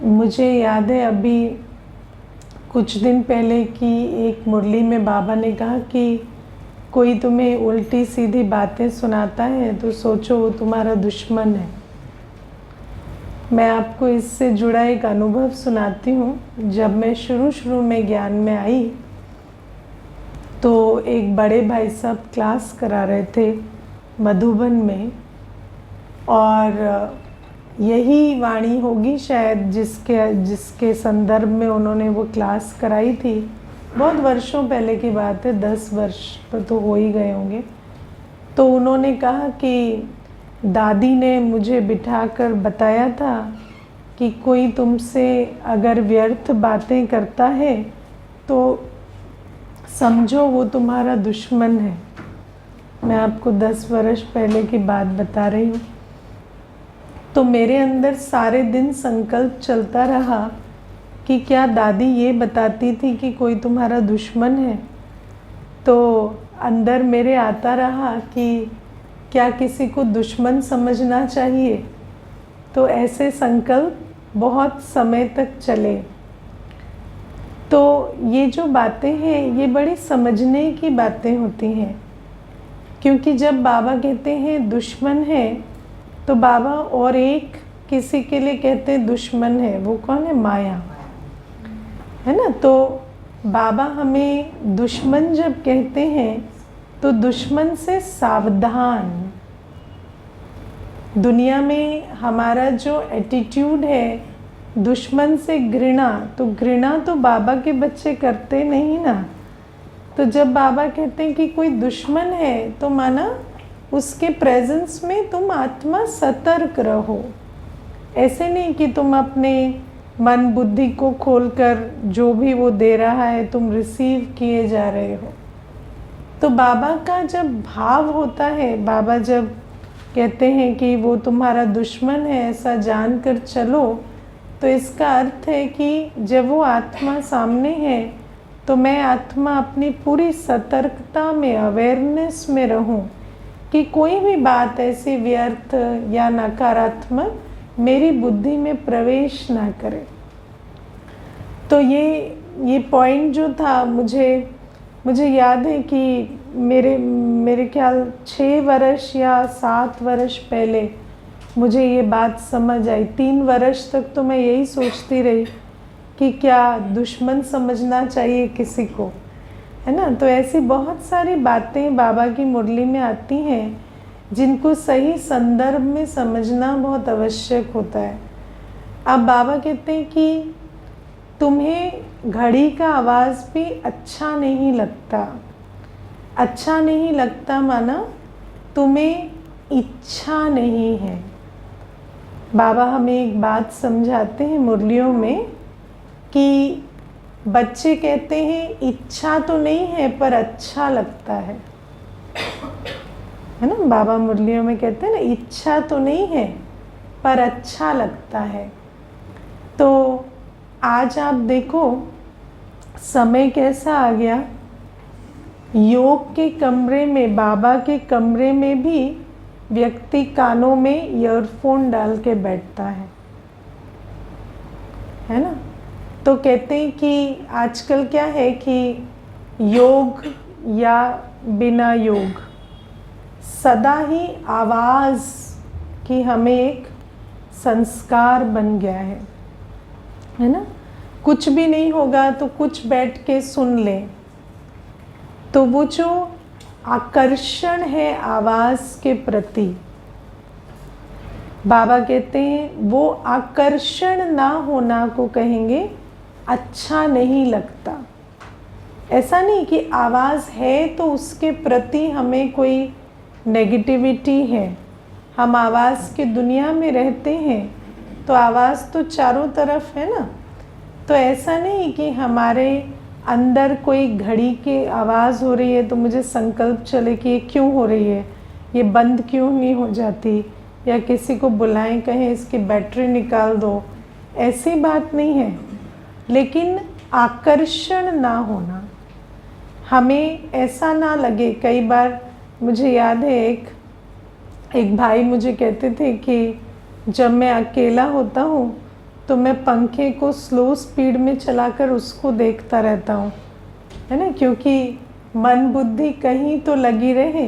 मुझे याद है अभी कुछ दिन पहले की एक मुरली में बाबा ने कहा कि कोई तुम्हें उल्टी सीधी बातें सुनाता है तो सोचो वो तुम्हारा दुश्मन है। मैं आपको इससे जुड़ा एक अनुभव सुनाती हूँ। जब मैं शुरू में ज्ञान में आई तो एक बड़े भाई साहब क्लास करा रहे थे मधुबन में, और यही वाणी होगी शायद जिसके संदर्भ में उन्होंने वो क्लास कराई थी। बहुत वर्षों पहले की बात है, 10 वर्ष तो हो ही गए होंगे। तो उन्होंने कहा कि दादी ने मुझे बिठाकर बताया था कि कोई तुमसे अगर व्यर्थ बातें करता है तो समझो वो तुम्हारा दुश्मन है। मैं आपको 10 वर्ष पहले की बात बता रही हूँ। तो मेरे अंदर सारे दिन संकल्प चलता रहा कि क्या दादी ये बताती थी कि कोई तुम्हारा दुश्मन है। तो अंदर मेरे आता रहा कि क्या किसी को दुश्मन समझना चाहिए। तो ऐसे संकल्प बहुत समय तक चले। तो ये जो बातें हैं ये बड़ी समझने की बातें होती हैं, क्योंकि जब बाबा कहते हैं दुश्मन है तो बाबा और एक किसी के लिए कहते हैं दुश्मन है, वो कौन है? माया, है ना। तो बाबा हमें दुश्मन जब कहते हैं तो दुश्मन से सावधान। दुनिया में हमारा जो एटीट्यूड है दुश्मन से घृणा, तो घृणा तो बाबा के बच्चे करते नहीं ना। तो जब बाबा कहते हैं कि कोई दुश्मन है तो माना उसके प्रेजेंस में तुम आत्मा सतर्क रहो। ऐसे नहीं कि तुम अपने मन बुद्धि को खोलकर जो भी वो दे रहा है तुम रिसीव किए जा रहे हो। तो बाबा का जब भाव होता है, बाबा जब कहते हैं कि वो तुम्हारा दुश्मन है ऐसा जानकर चलो, तो इसका अर्थ है कि जब वो आत्मा सामने है तो मैं आत्मा अपनी पूरी सतर्कता में, अवेयरनेस में रहूं कि कोई भी बात ऐसी व्यर्थ या नकारात्मक मेरी बुद्धि में प्रवेश ना करे। तो ये पॉइंट जो था मुझे याद है कि मेरे ख्याल 6 वर्ष या 7 वर्ष पहले मुझे ये बात समझ आई। 3 वर्ष तक तो मैं यही सोचती रही कि क्या दुश्मन समझना चाहिए किसी को, है ना। तो ऐसी बहुत सारी बातें बाबा की मुरली में आती हैं जिनको सही संदर्भ में समझना बहुत आवश्यक होता है। अब बाबा कहते हैं कि तुम्हें घड़ी का आवाज़ भी अच्छा नहीं लगता। अच्छा नहीं लगता माना तुम्हें इच्छा नहीं है। बाबा हमें एक बात समझाते हैं मुरलियों में कि बच्चे कहते हैं इच्छा तो नहीं है पर अच्छा लगता है ना। बाबा मुरलियों में कहते हैं ना, इच्छा तो नहीं है पर अच्छा लगता है। तो आज आप देखो समय कैसा आ गया। योग के कमरे में, बाबा के कमरे में भी व्यक्ति कानों में ईयरफोन डाल के बैठता है ना। तो कहते हैं कि आजकल क्या है कि योग या बिना योग सदा ही आवाज़ की हमें एक संस्कार बन गया है ना। कुछ भी नहीं होगा तो कुछ बैठ के सुन ले। तो वो जो आकर्षण है आवाज़ के प्रति, बाबा कहते हैं वो आकर्षण ना होना को कहेंगे अच्छा नहीं लगता। ऐसा नहीं कि आवाज़ है तो उसके प्रति हमें कोई नेगेटिविटी है। हम आवाज़ की दुनिया में रहते हैं तो आवाज़ तो चारों तरफ है ना। तो ऐसा नहीं कि हमारे अंदर कोई घड़ी की आवाज़ हो रही है तो मुझे संकल्प चले कि ये क्यों हो रही है, ये बंद क्यों नहीं हो जाती, या किसी को बुलाएं कहें इसकी बैटरी निकाल दो। ऐसी बात नहीं है, लेकिन आकर्षण ना होना, हमें ऐसा ना लगे। कई बार मुझे याद है एक भाई मुझे कहते थे कि जब मैं अकेला होता हूँ तो मैं पंखे को स्लो स्पीड में चलाकर उसको देखता रहता हूँ, है ना, क्योंकि मन बुद्धि कहीं तो लगी रहे।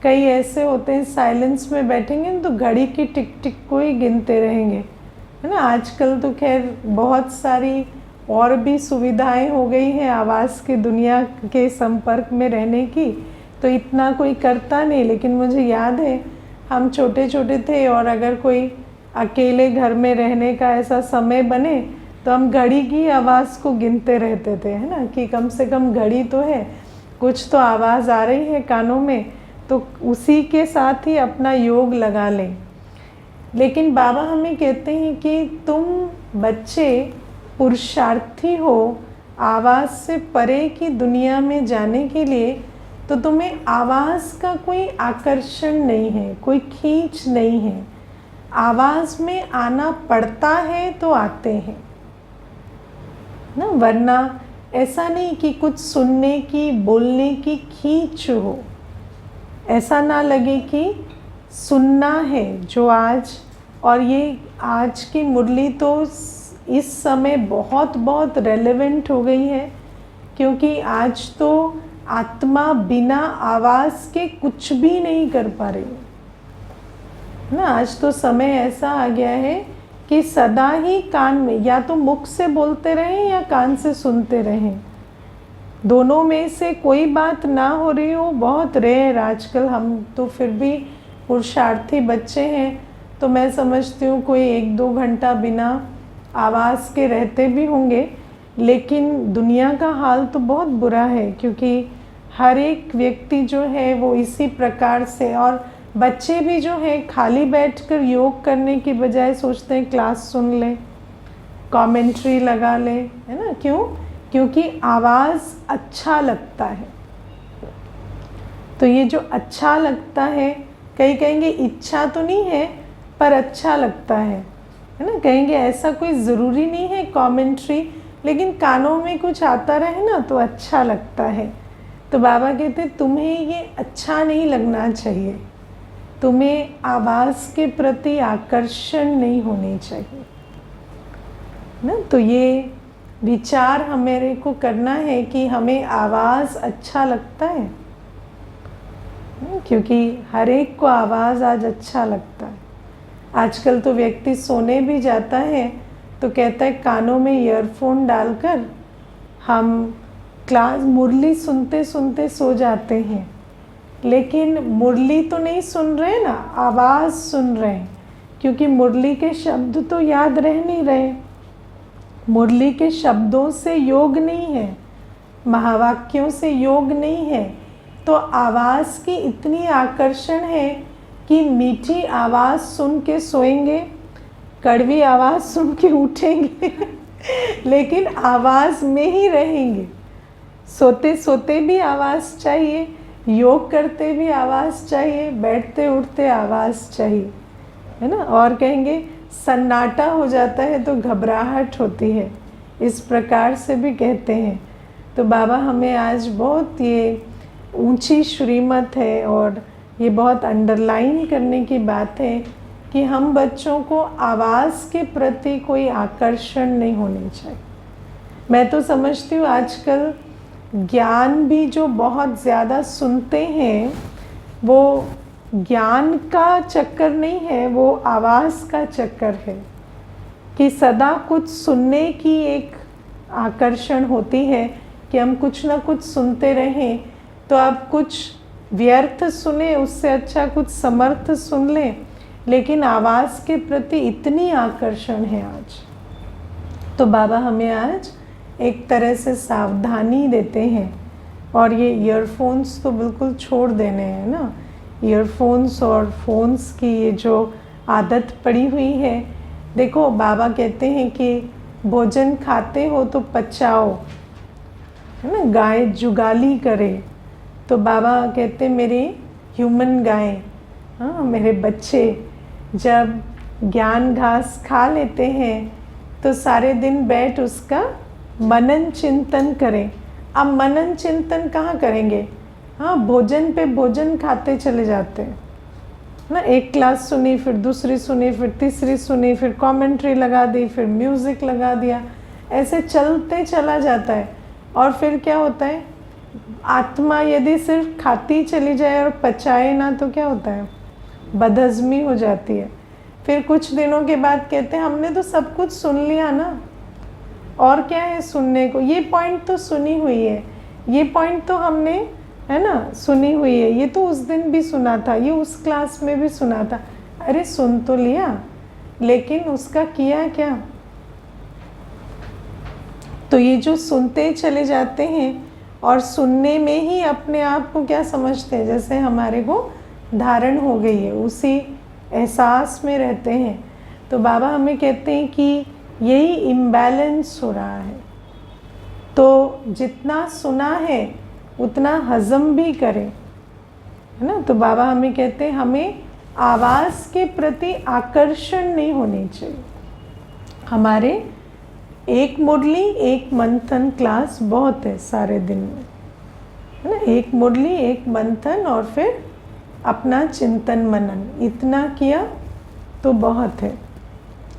कई ऐसे होते हैं साइलेंस में बैठेंगे तो घड़ी की टिक टिक को ही गिनते रहेंगे, है ना। आजकल तो खैर बहुत सारी और भी सुविधाएं हो गई हैं आवाज़ की दुनिया के संपर्क में रहने की, तो इतना कोई करता नहीं। लेकिन मुझे याद है हम छोटे छोटे थे और अगर कोई अकेले घर में रहने का ऐसा समय बने तो हम घड़ी की आवाज़ को गिनते रहते थे, है ना, कि कम से कम घड़ी तो है, कुछ तो आवाज़ आ रही है कानों में, तो उसी के साथ ही अपना योग लगा लें। लेकिन बाबा हमें कहते हैं कि तुम बच्चे पुरुषार्थी हो आवाज़ से परे की दुनिया में जाने के लिए, तो तुम्हें आवाज़ का कोई आकर्षण नहीं है, कोई खींच नहीं है। आवाज़ में आना पड़ता है तो आते हैं ना, वरना ऐसा नहीं कि कुछ सुनने की बोलने की खींच हो। ऐसा ना लगे कि सुनना है जो आज, और ये आज की मुरली तो इस समय बहुत बहुत रेलेवेंट हो गई है, क्योंकि आज तो आत्मा बिना आवाज़ के कुछ भी नहीं कर पा रही ना। आज तो समय ऐसा आ गया है कि सदा ही कान में, या तो मुख से बोलते रहें या कान से सुनते रहें, दोनों में से कोई बात ना हो रही हो बहुत रेयर आजकल। हम तो फिर भी पुरुषार्थी बच्चे हैं, तो मैं समझती हूँ कोई 1-2 घंटा बिना आवाज़ के रहते भी होंगे। लेकिन दुनिया का हाल तो बहुत बुरा है, क्योंकि हर एक व्यक्ति जो है वो इसी प्रकार से, और बच्चे भी जो है खाली बैठकर योग करने की बजाय सोचते हैं क्लास सुन लें, कमेंट्री लगा लें, है ना। क्यों? क्योंकि आवाज़ अच्छा लगता है। तो ये जो अच्छा लगता है, कई कहेंगे इच्छा तो नहीं है पर अच्छा लगता है ना। कहेंगे ऐसा कोई ज़रूरी नहीं है कमेंट्री, लेकिन कानों में कुछ आता रहे ना तो अच्छा लगता है। तो बाबा कहते तुम्हें ये अच्छा नहीं लगना चाहिए, तुम्हें आवाज़ के प्रति आकर्षण नहीं होनी चाहिए ना। तो ये विचार हमें को करना है कि हमें आवाज़ अच्छा लगता है, क्योंकि हर एक को आवाज़ आज अच्छा लगता है। आजकल तो व्यक्ति सोने भी जाता है तो कहता है कानों में ईयरफोन डालकर हम क्लास मुरली सुनते सुनते सो जाते हैं, लेकिन मुरली तो नहीं सुन रहे ना, आवाज़ सुन रहे हैं, क्योंकि मुरली के शब्द तो याद रह नहीं रहे। मुरली के शब्दों से योग नहीं है, महावाक्यों से योग नहीं है। तो आवाज़ की इतनी आकर्षण है कि मीठी आवाज़ सुन के सोएंगे, कड़वी आवाज़ सुन के उठेंगे लेकिन आवाज़ में ही रहेंगे। सोते सोते भी आवाज़ चाहिए, योग करते भी आवाज़ चाहिए, बैठते उठते आवाज़ चाहिए, है ना। और कहेंगे सन्नाटा हो जाता है तो घबराहट होती है, इस प्रकार से भी कहते हैं। तो बाबा हमें आज बहुत ये ऊंची श्रीमत है और ये बहुत अंडरलाइन करने की बात है कि हम बच्चों को आवाज़ के प्रति कोई आकर्षण नहीं होनी चाहिए। मैं तो समझती हूँ आजकल ज्ञान भी जो बहुत ज़्यादा सुनते हैं, वो ज्ञान का चक्कर नहीं है, वो आवाज़ का चक्कर है कि सदा कुछ सुनने की एक आकर्षण होती है कि हम कुछ ना कुछ सुनते रहें। तो आप कुछ व्यर्थ सुने, उससे अच्छा कुछ समर्थ सुन लें, लेकिन आवाज़ के प्रति इतनी आकर्षण है आज। तो बाबा हमें आज एक तरह से सावधानी देते हैं, और ये ईयरफोन्स तो बिल्कुल छोड़ देने हैं ना। ईयरफोन्स और फ़ोन्स की ये जो आदत पड़ी हुई है, देखो बाबा कहते हैं कि भोजन खाते हो तो पचाओ, है ना, गाय जुगाली करे। तो बाबा कहते मेरे ह्यूमन गाय, हाँ मेरे बच्चे जब ज्ञान घास खा लेते हैं तो सारे दिन बैठ उसका मनन चिंतन करें। अब मनन चिंतन कहाँ करेंगे? हाँ, भोजन पे भोजन खाते चले जाते हैं, ना, एक क्लास सुनी, फिर दूसरी सुनी, फिर तीसरी सुनी, फिर कमेंट्री लगा दी, फिर म्यूज़िक लगा दिया, ऐसे चलते चला जाता है। और फिर क्या होता है, आत्मा यदि सिर्फ खाती चली जाए और पचाए ना तो क्या होता है, बदहज़मी हो जाती है। फिर कुछ दिनों के बाद कहते हैं हमने तो सब कुछ सुन लिया ना, और क्या है सुनने को, ये पॉइंट तो सुनी हुई है, ये पॉइंट तो हमने, है ना, सुनी हुई है, ये तो उस दिन भी सुना था, ये उस क्लास में भी सुना था। अरे सुन तो लिया, लेकिन उसका किया क्या? तो ये जो सुनते चले जाते हैं और सुनने में ही अपने आप को क्या समझते हैं, जैसे हमारे को धारण हो गई है, उसी एहसास में रहते हैं। तो बाबा हमें कहते हैं कि यही इम्बैलेंस हो रहा है। तो जितना सुना है उतना हजम भी करें, है ना। तो बाबा हमें कहते हैं हमें आवाज़ के प्रति आकर्षण नहीं होनी चाहिए। हमारे एक मुरली एक मंथन क्लास बहुत है सारे दिन में, है ना। एक मुरली एक मंथन और फिर अपना चिंतन मनन, इतना किया तो बहुत है।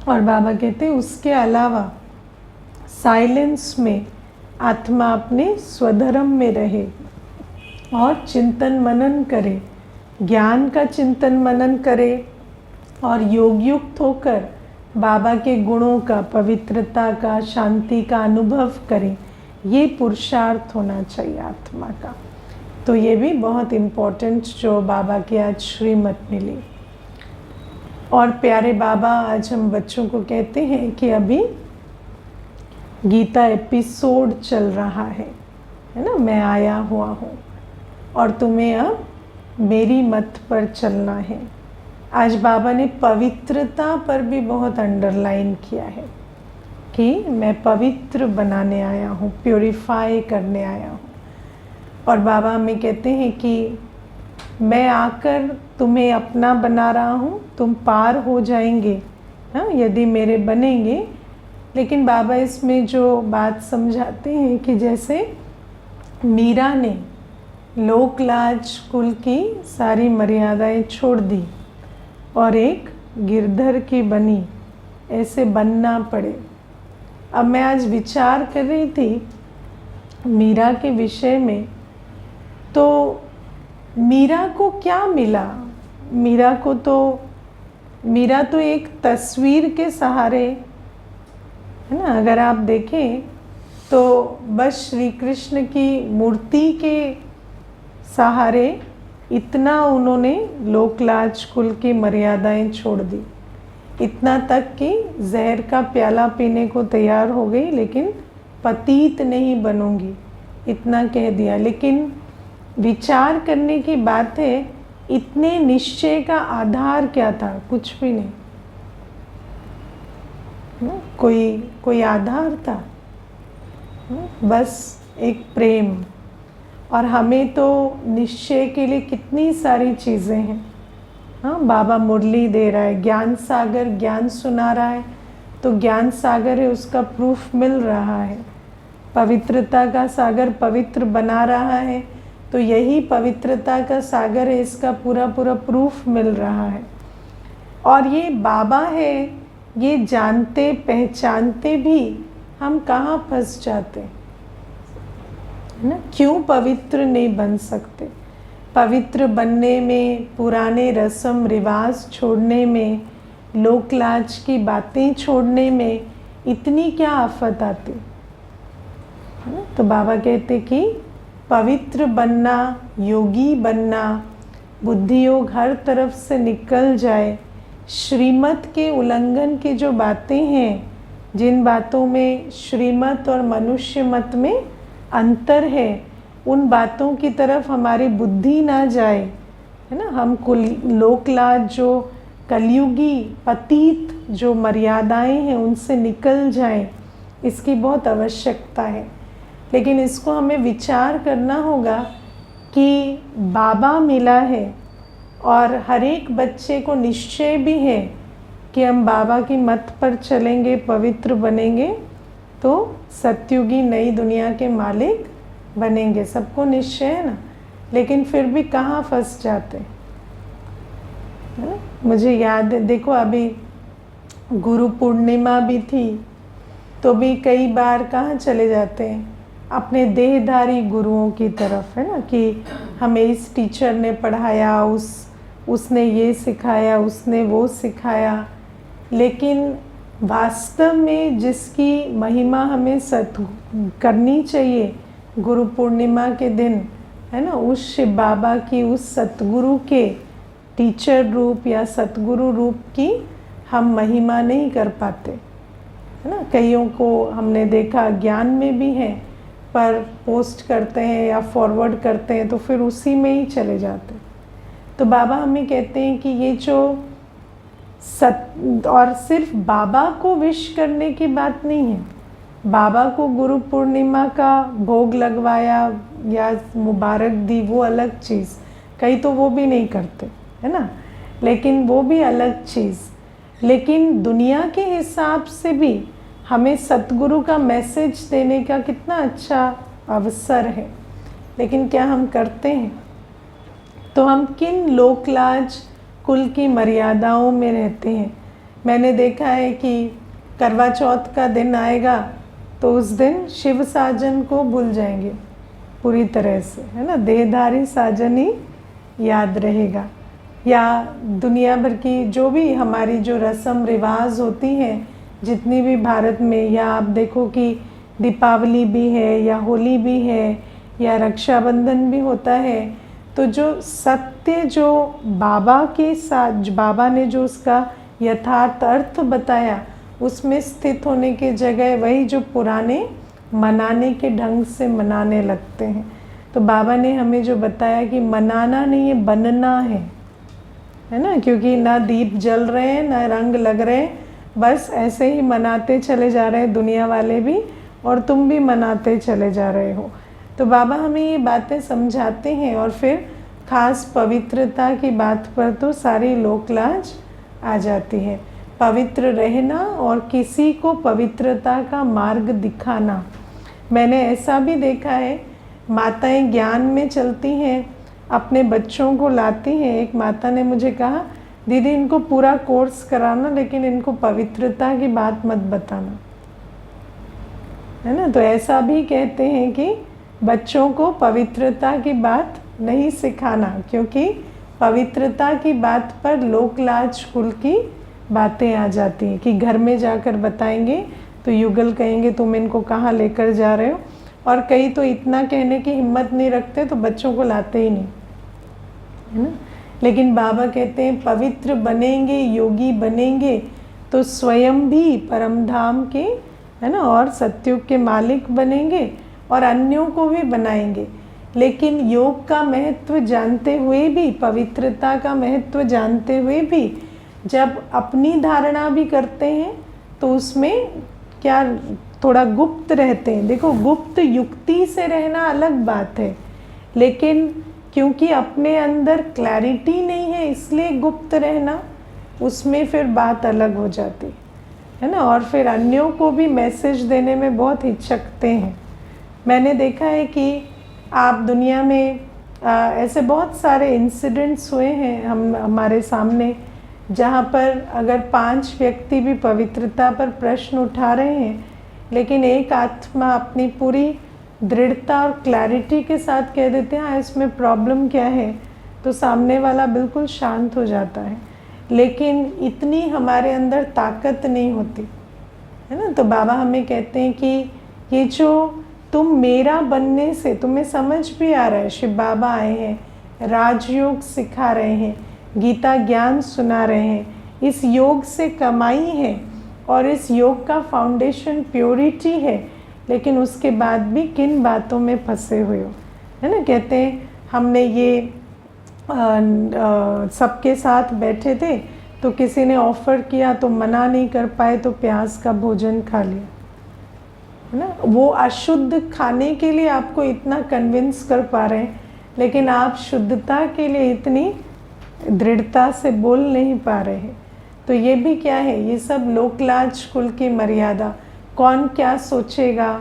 और बाबा कहते हैं उसके अलावा साइलेंस में आत्मा अपने स्वधर्म में रहे और चिंतन मनन करे, ज्ञान का चिंतन मनन करे और योग युक्त होकर बाबा के गुणों का, पवित्रता का, शांति का अनुभव करें। ये पुरुषार्थ होना चाहिए आत्मा का। तो ये भी बहुत इम्पोर्टेंट जो बाबा की आज श्रीमत मिली। और प्यारे बाबा आज हम बच्चों को कहते हैं कि अभी गीता एपिसोड चल रहा है ना, मैं आया हुआ हूँ और तुम्हें अब मेरी मत पर चलना है। आज बाबा ने पवित्रता पर भी बहुत अंडरलाइन किया है कि मैं पवित्र बनाने आया हूँ, प्योरीफाई करने आया हूँ। और बाबा हमें कहते हैं कि मैं आकर तुम्हें अपना बना रहा हूँ, तुम पार हो जाएंगे, हाँ, यदि मेरे बनेंगे। लेकिन बाबा इसमें जो बात समझाते हैं कि जैसे मीरा ने लोकलाज कुल की सारी मर्यादाएं छोड़ दी और एक गिरधर की बनी, ऐसे बनना पड़े। अब मैं आज विचार कर रही थी मीरा के विषय में, तो मीरा को क्या मिला? मीरा तो एक तस्वीर के सहारे, है ना, अगर आप देखें तो बस श्री कृष्ण की मूर्ति के सहारे इतना उन्होंने लोकलाज कुल की मर्यादाएं छोड़ दी, इतना तक कि जहर का प्याला पीने को तैयार हो गई, लेकिन पतित नहीं बनूंगी, इतना कह दिया। लेकिन विचार करने की बात है, इतने निश्चय का आधार क्या था? कुछ भी नहीं, कोई आधार था, बस एक प्रेम। और हमें तो निश्चय के लिए कितनी सारी चीज़ें हैं। हाँ, बाबा मुरली दे रहा है, ज्ञान सागर ज्ञान सुना रहा है, तो ज्ञान सागर है, उसका प्रूफ मिल रहा है। पवित्रता का सागर पवित्र बना रहा है, तो यही पवित्रता का सागर है, इसका पूरा पूरा प्रूफ मिल रहा है। और ये बाबा है, ये जानते पहचानते भी हम कहाँ फंस जाते हैं ना, क्यों पवित्र नहीं बन सकते? पवित्र बनने में, पुराने रस्म रिवाज छोड़ने में, लोकलाज की बातें छोड़ने में इतनी क्या आफत आती है ना। तो बाबा कहते कि पवित्र बनना, योगी बनना, बुद्धि योग हर तरफ से निकल जाए, श्रीमत के उल्लंघन की जो बातें हैं, जिन बातों में श्रीमत और मनुष्य मत में अंतर है, उन बातों की तरफ हमारी बुद्धि ना जाए, है ना। हम लोकलाज जो कलयुगी पतित जो मर्यादाएं हैं उनसे निकल जाएं, इसकी बहुत आवश्यकता है। लेकिन इसको हमें विचार करना होगा कि बाबा मिला है और हर एक बच्चे को निश्चय भी है कि हम बाबा की मत पर चलेंगे, पवित्र बनेंगे, तो सत्युगी नई दुनिया के मालिक बनेंगे। सबको निश्चय है ना, लेकिन फिर भी कहाँ फंस जाते, है ना। मुझे याद है, देखो अभी गुरु पूर्णिमा भी थी, तो भी कई बार कहाँ चले जाते हैं, अपने देहधारी गुरुओं की तरफ, है ना, कि हमें इस टीचर ने पढ़ाया, उसने ये सिखाया, उसने वो सिखाया। लेकिन वास्तव में जिसकी महिमा हमें करनी चाहिए गुरु पूर्णिमा के दिन, है ना, उस शिव बाबा की, उस सतगुरु के टीचर रूप या सतगुरु रूप की हम महिमा नहीं कर पाते, है ना। कईयों को हमने देखा ज्ञान में भी है, पर पोस्ट करते हैं या फॉरवर्ड करते हैं तो फिर उसी में ही चले जाते। तो बाबा हमें कहते हैं कि ये जो और सिर्फ बाबा को विश करने की बात नहीं है, बाबा को गुरु पूर्णिमा का भोग लगवाया या मुबारक दी, वो अलग चीज़, कई तो वो भी नहीं करते, है ना, लेकिन वो भी अलग चीज़। लेकिन दुनिया के हिसाब से भी हमें सतगुरु का मैसेज देने का कितना अच्छा अवसर है, लेकिन क्या हम करते हैं? तो हम किन लोकलाज कुल की मर्यादाओं में रहते हैं। मैंने देखा है कि करवा चौथ का दिन आएगा तो उस दिन शिव साजन को भूल जाएंगे पूरी तरह से, है ना, देहधारी साजन ही याद रहेगा। या दुनिया भर की जो भी हमारी जो रस्म रिवाज होती हैं जितनी भी भारत में, या आप देखो कि दीपावली भी है या होली भी है या रक्षाबंधन भी होता है, तो जो सत्य जो बाबा के साथ, बाबा ने जो उसका यथार्थ अर्थ बताया, उसमें स्थित होने के जगह वही जो पुराने मनाने के ढंग से मनाने लगते हैं। तो बाबा ने हमें जो बताया कि मनाना नहीं है, बनना है ना, क्योंकि ना दीप जल रहे हैं ना रंग लग रहे हैं, बस ऐसे ही मनाते चले जा रहे हैं दुनिया वाले भी, और तुम भी मनाते चले जा रहे हो। तो बाबा हमें ये बातें समझाते हैं, और फिर खास पवित्रता की बात पर तो सारी लोकलाज आ जाती है। पवित्र रहना और किसी को पवित्रता का मार्ग दिखाना। मैंने ऐसा भी देखा है, माताएं ज्ञान में चलती हैं, अपने बच्चों को लाती हैं। एक माता ने मुझे कहा, दीदी इनको पूरा कोर्स कराना, लेकिन इनको पवित्रता की बात मत बताना, है ना। तो ऐसा भी कहते हैं कि बच्चों को पवित्रता की बात नहीं सिखाना, क्योंकि पवित्रता की बात पर लोकलाज कुल की बातें आ जाती हैं कि घर में जाकर बताएंगे तो युगल कहेंगे तुम इनको कहाँ लेकर जा रहे हो, और कई तो इतना कहने की हिम्मत नहीं रखते तो बच्चों को लाते ही नहीं, है ना। लेकिन बाबा कहते हैं पवित्र बनेंगे, योगी बनेंगे तो स्वयं भी परम धाम के, है ना, और सत्युग के मालिक बनेंगे और अन्यों को भी बनाएंगे। लेकिन योग का महत्व जानते हुए भी, पवित्रता का महत्व जानते हुए भी, जब अपनी धारणा भी करते हैं तो उसमें क्या थोड़ा गुप्त रहते हैं। देखो, गुप्त युक्ति से रहना अलग बात है, लेकिन क्योंकि अपने अंदर क्लैरिटी नहीं है इसलिए गुप्त रहना, उसमें फिर बात अलग हो जाती है ना। और फिर अन्यों को भी मैसेज देने में बहुत हिचकते हैं। मैंने देखा है कि आप दुनिया में ऐसे बहुत सारे इंसिडेंट्स हुए हैं हमारे सामने, जहाँ पर अगर 5 व्यक्ति भी पवित्रता पर प्रश्न उठा रहे हैं, लेकिन एक आत्मा अपनी पूरी दृढ़ता और क्लैरिटी के साथ कह देते हैं हाँ इसमें प्रॉब्लम क्या है, तो सामने वाला बिल्कुल शांत हो जाता है। लेकिन इतनी हमारे अंदर ताकत नहीं होती, है ना। तो बाबा हमें कहते हैं कि ये जो तुम मेरा बनने से, तुम्हें समझ भी आ रहा है, शिव बाबा आए हैं, राजयोग सिखा रहे हैं, गीता ज्ञान सुना रहे हैं, इस योग से कमाई है और इस योग का फाउंडेशन प्योरिटी है, लेकिन उसके बाद भी किन बातों में फंसे हुए हो, है ना। कहते हैं हमने ये सबके साथ बैठे थे तो किसी ने ऑफ़र किया तो मना नहीं कर पाए तो प्याज का भोजन खा लिया, है ना। वो अशुद्ध खाने के लिए आपको इतना कन्विंस कर पा रहे हैं, लेकिन आप शुद्धता के लिए इतनी दृढ़ता से बोल नहीं पा रहे हैं। तो ये भी क्या है, ये सब लोकलाज कुल की मर्यादा। कौन क्या सोचेगा,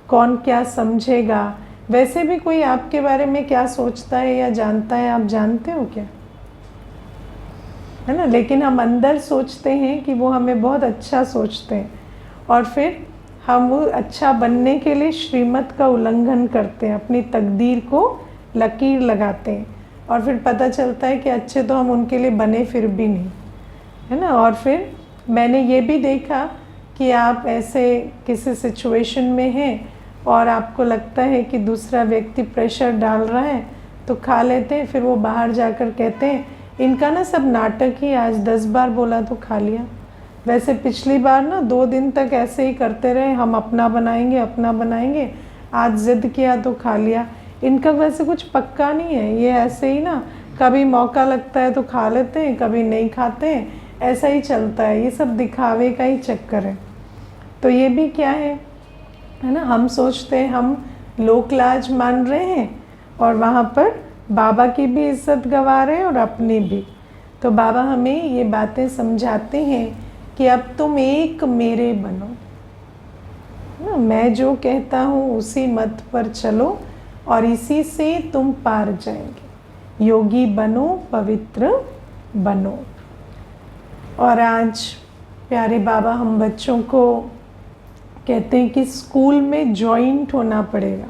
कौन क्या समझेगा। वैसे भी कोई आपके बारे में क्या सोचता है या जानता है, आप जानते हो क्या? है ना। लेकिन हम अंदर सोचते हैं कि वो हमें बहुत अच्छा सोचते हैं, और फिर हम वो अच्छा बनने के लिए श्रीमत का उल्लंघन करते हैं, अपनी तकदीर को लकीर लगाते हैं, और फिर पता चलता है कि अच्छे तो हम उनके लिए बने फिर भी नहीं, है ना। और फिर मैंने ये भी देखा कि आप ऐसे किसी सिचुएशन में हैं और आपको लगता है कि दूसरा व्यक्ति प्रेशर डाल रहा है तो खा लेते हैं, फिर वो बाहर जाकर कहते हैं इनका ना सब नाटक ही, आज 10 बार बोला तो खा लिया। वैसे पिछली बार ना 2 दिन तक ऐसे ही करते रहे, हम अपना बनाएंगे अपना बनाएंगे, आज ज़िद किया तो खा लिया। इनका वैसे कुछ पक्का नहीं है, ये ऐसे ही ना कभी मौका लगता है तो खा लेते हैं, कभी नहीं खाते हैं, ऐसा ही चलता है। ये सब दिखावे का ही चक्कर है। तो ये भी क्या है ना, हम सोचते हैं हम लोक लाज मान रहे हैं और वहाँ पर बाबा की भी इज्जत गवा रहे हैं और अपनी भी। तो बाबा हमें ये बातें समझाते हैं कि अब तुम एक मेरे बनो ना, मैं जो कहता हूँ उसी मत पर चलो और इसी से तुम पार जाएंगे। योगी बनो, पवित्र बनो। और आज प्यारे बाबा हम बच्चों को कहते हैं कि स्कूल में जॉइंट होना पड़ेगा,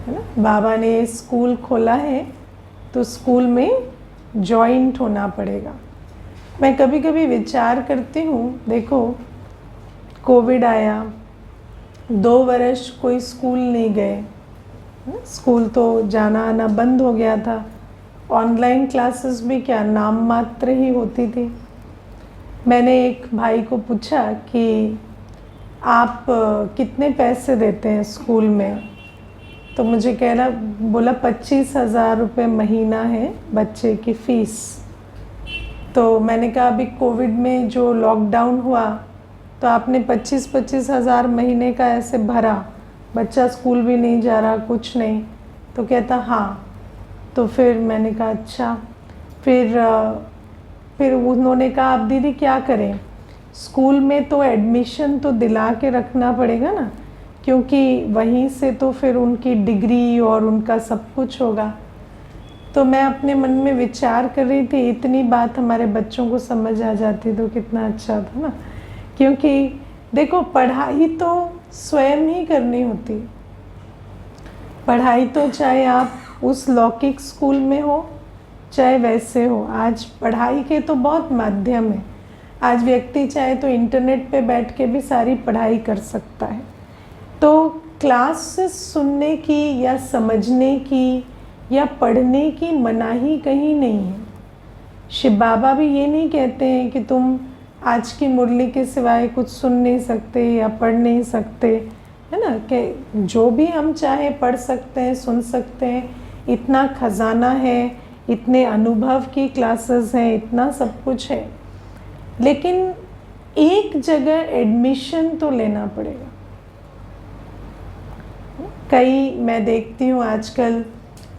है ना। बाबा ने स्कूल खोला है तो स्कूल में जॉइंट होना पड़ेगा। मैं कभी कभी विचार करती हूँ, देखो कोविड आया, 2 वर्ष कोई स्कूल नहीं गए, स्कूल तो जाना आना बंद हो गया था, ऑनलाइन क्लासेस भी क्या नाम मात्र ही होती थी। मैंने एक भाई को पूछा कि आप कितने पैसे देते हैं स्कूल में, तो मुझे बोला 25,000 रुपये महीना है बच्चे की फ़ीस। तो मैंने कहा अभी कोविड में जो लॉकडाउन हुआ तो आपने 25,000 महीने का ऐसे भरा, बच्चा स्कूल भी नहीं जा रहा, कुछ नहीं। तो कहता हाँ। तो फिर मैंने कहा अच्छा। फिर उन्होंने कहा अब दीदी क्या करें, स्कूल में तो एडमिशन तो दिला के रखना पड़ेगा ना, क्योंकि वहीं से तो फिर उनकी डिग्री और उनका सब कुछ होगा। तो मैं अपने मन में विचार कर रही थी, इतनी बात हमारे बच्चों को समझ आ जाती तो कितना अच्छा था ना। क्योंकि देखो पढ़ाई तो स्वयं ही करनी होती, पढ़ाई तो चाहे आप उस लौकिक स्कूल में हो चाहे वैसे हो। आज पढ़ाई के तो बहुत माध्यम है, आज व्यक्ति चाहे तो इंटरनेट पे बैठ के भी सारी पढ़ाई कर सकता है। तो क्लास से सुनने की या समझने की या पढ़ने की मनाही कहीं नहीं है। शिव बाबा भी ये नहीं कहते हैं कि तुम आज की मुरली के सिवाय कुछ सुन नहीं सकते या पढ़ नहीं सकते, है ना, कि जो भी हम चाहे पढ़ सकते हैं, सुन सकते हैं। इतना खजाना है, इतने अनुभव की क्लासेस हैं, इतना सब कुछ है, लेकिन एक जगह एडमिशन तो लेना पड़ेगा। कई मैं देखती हूँ आजकल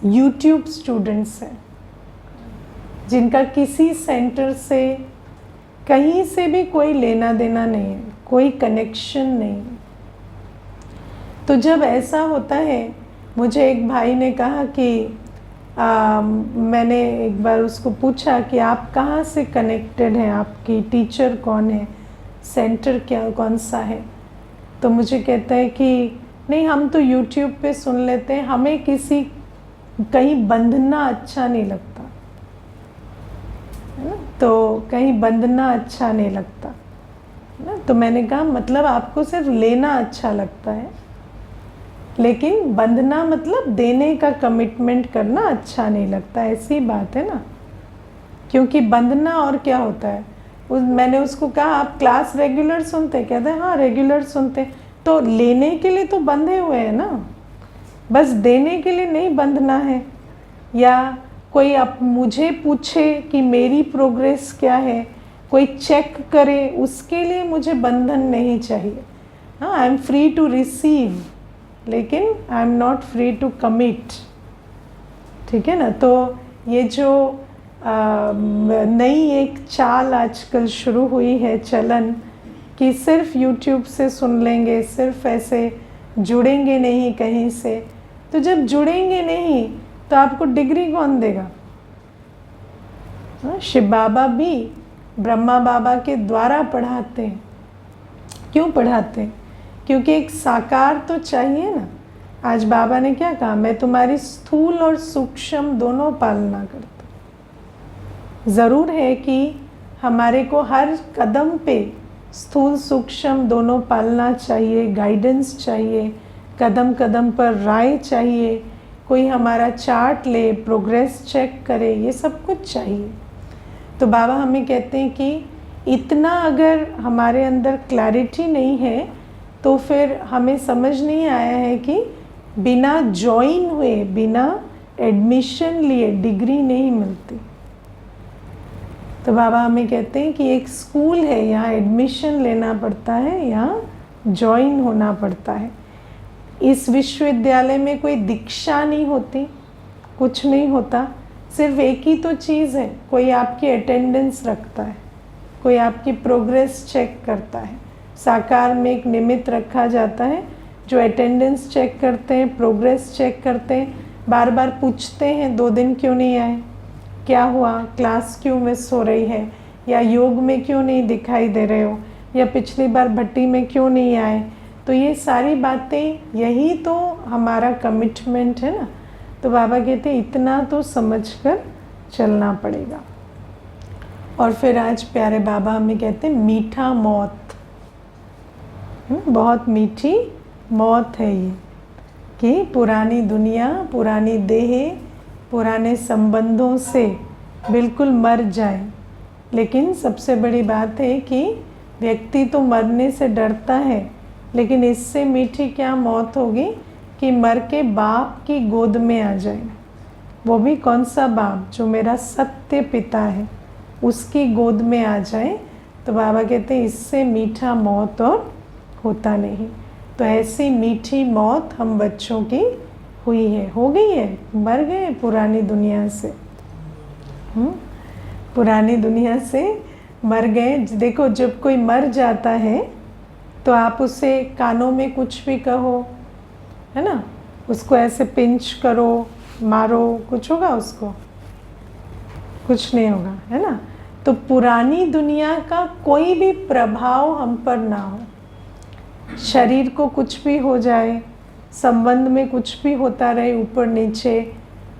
यूट्यूब स्टूडेंट्स हैं जिनका किसी सेंटर से कहीं से भी कोई लेना देना नहीं है, कोई कनेक्शन नहीं है। तो जब ऐसा होता है, मुझे एक भाई ने कहा कि मैंने एक बार उसको पूछा कि आप कहाँ से कनेक्टेड हैं, आपकी टीचर कौन है, सेंटर क्या कौन सा है। तो मुझे कहता है कि नहीं हम तो यूट्यूब पे सुन लेते हैं, हमें किसी कहीं बंधना अच्छा नहीं लगता, है ना। तो कहीं बंधना अच्छा नहीं लगता, है ना। तो मैंने कहा मतलब आपको सिर्फ लेना अच्छा लगता है, लेकिन बंधना मतलब देने का कमिटमेंट करना अच्छा नहीं लगता, ऐसी बात है ना। क्योंकि बंधना और क्या होता है, मैंने उसको कहा आप क्लास रेगुलर सुनते, कहते हैं हाँ रेगुलर सुनते। तो लेने के लिए तो बंधे हुए हैं ना, बस देने के लिए नहीं बंधना है। या कोई अब मुझे पूछे कि मेरी प्रोग्रेस क्या है, कोई चेक करे, उसके लिए मुझे बंधन नहीं चाहिए। हाँ I am free to receive, लेकिन I am not free to commit, ठीक है ना। तो ये जो नई एक चाल आजकल शुरू हुई है, चलन, कि सिर्फ यूट्यूब से सुन लेंगे, सिर्फ ऐसे जुड़ेंगे नहीं कहीं से। तो जब जुड़ेंगे नहीं तो आपको डिग्री कौन देगा, शिव बाबा भी ब्रह्मा बाबा के द्वारा पढ़ाते हैं। क्यों पढ़ाते हैं? क्योंकि एक साकार तो चाहिए ना। आज बाबा ने क्या कहा, मैं तुम्हारी स्थूल और सूक्ष्म दोनों पालना करता हूँ। ज़रूर है कि हमारे को हर कदम पे स्थूल सूक्ष्म दोनों पालना चाहिए, गाइडेंस चाहिए, कदम कदम पर राय चाहिए, कोई हमारा चार्ट ले, प्रोग्रेस चेक करे, ये सब कुछ चाहिए। तो बाबा हमें कहते हैं कि इतना अगर हमारे अंदर क्लैरिटी नहीं है तो फिर हमें समझ नहीं आया है कि बिना ज्वाइन हुए, बिना एडमिशन लिए डिग्री नहीं मिलती। तो बाबा हमें कहते हैं कि एक स्कूल है, यहाँ एडमिशन लेना पड़ता है, यहाँ ज्वाइन होना पड़ता है। इस विश्वविद्यालय में कोई दीक्षा नहीं होती, कुछ नहीं होता, सिर्फ एक ही तो चीज़ है, कोई आपकी अटेंडेंस रखता है, कोई आपकी प्रोग्रेस चेक करता है। साकार में एक निमित्त रखा जाता है जो अटेंडेंस चेक करते हैं, प्रोग्रेस चेक करते हैं, बार बार पूछते हैं 2 दिन क्यों नहीं आए, क्या हुआ, क्लास क्यों मिस हो रही है, या योग में क्यों नहीं दिखाई दे रहे हो, या पिछली बार भट्टी में क्यों नहीं आए। तो ये सारी बातें, यही तो हमारा कमिटमेंट है ना। तो बाबा कहते हैं इतना तो समझकर चलना पड़ेगा। और फिर आज प्यारे बाबा हमें कहते हैं मीठा मौत, बहुत मीठी मौत है ये, कि पुरानी दुनिया, पुरानी देह, पुराने संबंधों से बिल्कुल मर जाए। लेकिन सबसे बड़ी बात है कि व्यक्ति तो मरने से डरता है, लेकिन इससे मीठी क्या मौत होगी कि मर के बाप की गोद में आ जाए। वो भी कौन सा बाप, जो मेरा सत्य पिता है, उसकी गोद में आ जाए। तो बाबा कहते हैं इससे मीठा मौत और होता नहीं। तो ऐसी मीठी मौत हम बच्चों की हुई है, हो गई है, मर गए पुरानी दुनिया से। पुरानी दुनिया से मर गए। देखो, जब कोई मर जाता है तो आप उसे कानों में कुछ भी कहो, है ना, उसको ऐसे पिंच करो, मारो, कुछ होगा उसको? कुछ नहीं होगा, है ना। तो पुरानी दुनिया का कोई भी प्रभाव हम पर ना हो। शरीर को कुछ भी हो जाए, संबंध में कुछ भी होता रहे ऊपर नीचे,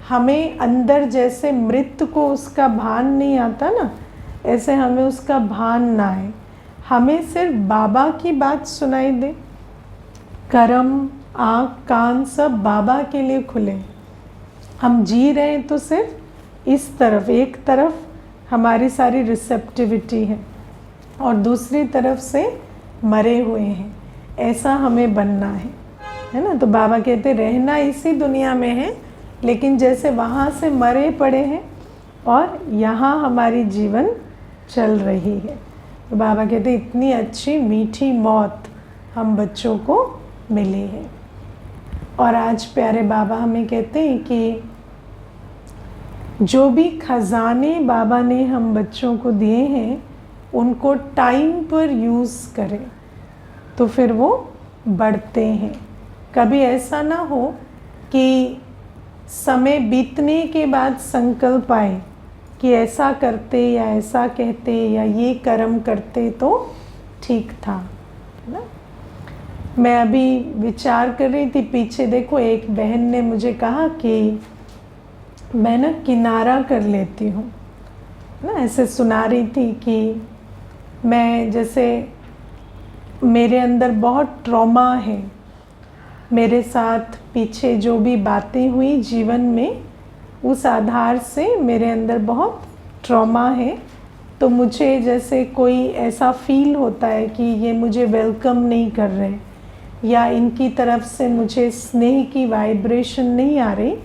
हमें अंदर जैसे मृत को उसका भान नहीं आता ना, ऐसे हमें उसका भान ना आए। हमें सिर्फ बाबा की बात सुनाई दे, कर्म, आँख, कान सब बाबा के लिए खुले। हम जी रहे हैं तो सिर्फ इस तरफ, एक तरफ हमारी सारी रिसेप्टिविटी है और दूसरी तरफ से मरे हुए हैं। ऐसा हमें बनना है ना। तो बाबा कहते रहना इसी दुनिया में है, लेकिन जैसे वहाँ से मरे पड़े हैं और यहाँ हमारी जीवन चल रही है। तो बाबा कहते इतनी अच्छी मीठी मौत हम बच्चों को मिली है। और आज प्यारे बाबा हमें कहते हैं कि जो भी खजाने बाबा ने हम बच्चों को दिए हैं उनको टाइम पर यूज़ करें तो फिर वो बढ़ते हैं। कभी ऐसा ना हो कि समय बीतने के बाद संकल्प आए कि ऐसा करते या ऐसा कहते या ये कर्म करते तो ठीक था ना। मैं अभी विचार कर रही थी, पीछे देखो एक बहन ने मुझे कहा कि मैं ना किनारा कर लेती हूँ ना। ऐसे सुना रही थी कि मैं, जैसे मेरे अंदर बहुत ट्रॉमा है, मेरे साथ पीछे जो भी बातें हुई जीवन में, उस आधार से मेरे अंदर बहुत ट्रॉमा है। तो मुझे जैसे कोई ऐसा फील होता है कि ये मुझे वेलकम नहीं कर रहे या इनकी तरफ से मुझे स्नेह की वाइब्रेशन नहीं आ रही,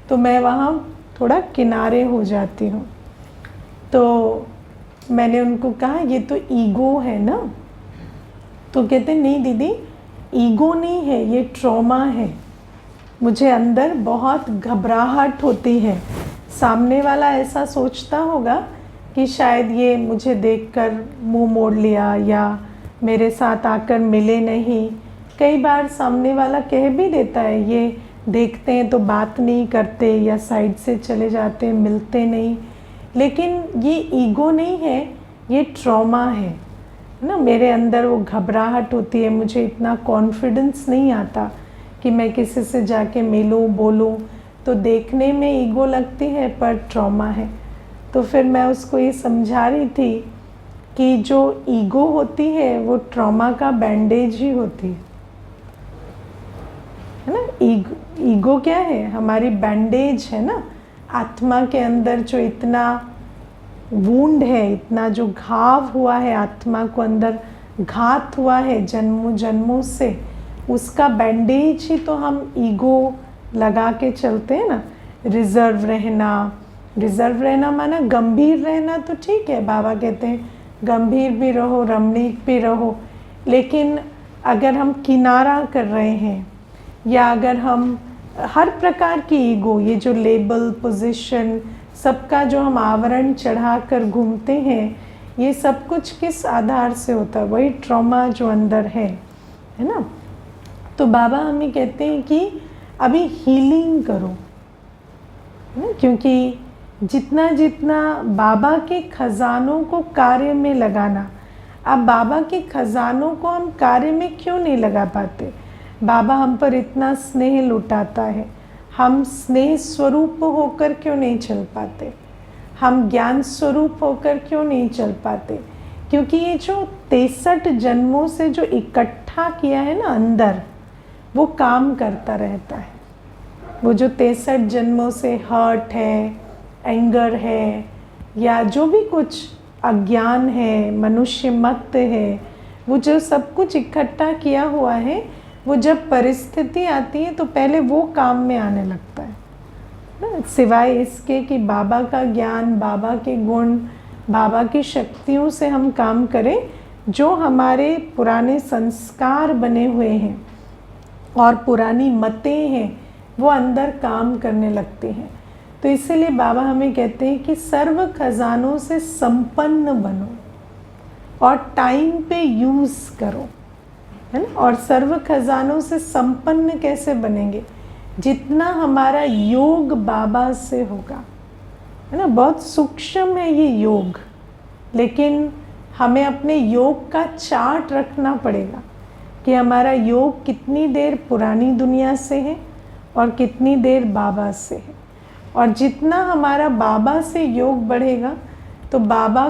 तो मैं वहाँ थोड़ा किनारे हो जाती हूँ। तो मैंने उनको कहा ये तो ईगो है ना। तो कहते नहीं दीदी, ईगो नहीं है, ये ट्रॉमा है। मुझे अंदर बहुत घबराहट होती है। सामने वाला ऐसा सोचता होगा कि शायद ये मुझे देखकर मुंह मोड़ लिया या मेरे साथ आकर मिले नहीं। कई बार सामने वाला कह भी देता है, ये देखते हैं तो बात नहीं करते या साइड से चले जाते हैं, मिलते नहीं। लेकिन ये ईगो नहीं है, ये ट्रॉमा है ना। मेरे अंदर वो घबराहट होती है, मुझे इतना कॉन्फिडेंस नहीं आता कि मैं किसी से जाके मिलूं बोलूं, तो देखने में ईगो लगती है पर ट्रॉमा है। तो फिर मैं उसको ये समझा रही थी कि जो ईगो होती है वो ट्रॉमा का बैंडेज ही होती है ना। ईगो क्या है? हमारी बैंडेज है ना। आत्मा के अंदर जो इतना वूंड है, इतना जो घाव हुआ है, आत्मा को अंदर घात हुआ है जन्मों जन्मों से, उसका बैंडेज ही तो हम ईगो लगा के चलते हैं ना। रिजर्व रहना माना गंभीर रहना, तो ठीक है, बाबा कहते हैं गंभीर भी रहो, रमणीक भी रहो। लेकिन अगर हम किनारा कर रहे हैं, या अगर हम हर प्रकार की ईगो, ये जो लेबल, पोजीशन, सबका जो हम आवरण चढ़ा कर घूमते हैं, ये सब कुछ किस आधार से होता है? वही ट्रॉमा जो अंदर है ना। तो बाबा हमें कहते हैं कि अभी हीलिंग करो, है ना। क्योंकि जितना जितना बाबा के खजानों को कार्य में लगाना, अब बाबा के खजानों को हम कार्य में क्यों नहीं लगा पाते? बाबा हम पर इतना स्नेह लुटाता है, हम स्नेह स्वरूप होकर क्यों नहीं चल पाते? हम ज्ञान स्वरूप होकर क्यों नहीं चल पाते? क्योंकि ये जो 63 जन्मों से जो इकट्ठा किया है ना अंदर, वो काम करता रहता है। वो जो 63 जन्मों से हर्ट है, एंगर है, या जो भी कुछ अज्ञान है, मनुष्य मत है, वो जो सब कुछ इकट्ठा किया हुआ है, वो जब परिस्थिति आती है तो पहले वो काम में आने लगता है ना। सिवाय इसके कि बाबा का ज्ञान, बाबा के गुण, बाबा की शक्तियों से हम काम करें, जो हमारे पुराने संस्कार बने हुए हैं और पुरानी मतें हैं, वो अंदर काम करने लगती हैं। तो इसीलिए बाबा हमें कहते हैं कि सर्व खजानों से संपन्न बनो और टाइम पे यूज़ करो, है ना। और सर्व खजानों से संपन्न कैसे बनेंगे? जितना हमारा योग बाबा से होगा, है ना। बहुत सूक्ष्म है ये योग, लेकिन हमें अपने योग का चार्ट रखना पड़ेगा कि हमारा योग कितनी देर पुरानी दुनिया से है और कितनी देर बाबा से है। और जितना हमारा बाबा से योग बढ़ेगा, तो बाबा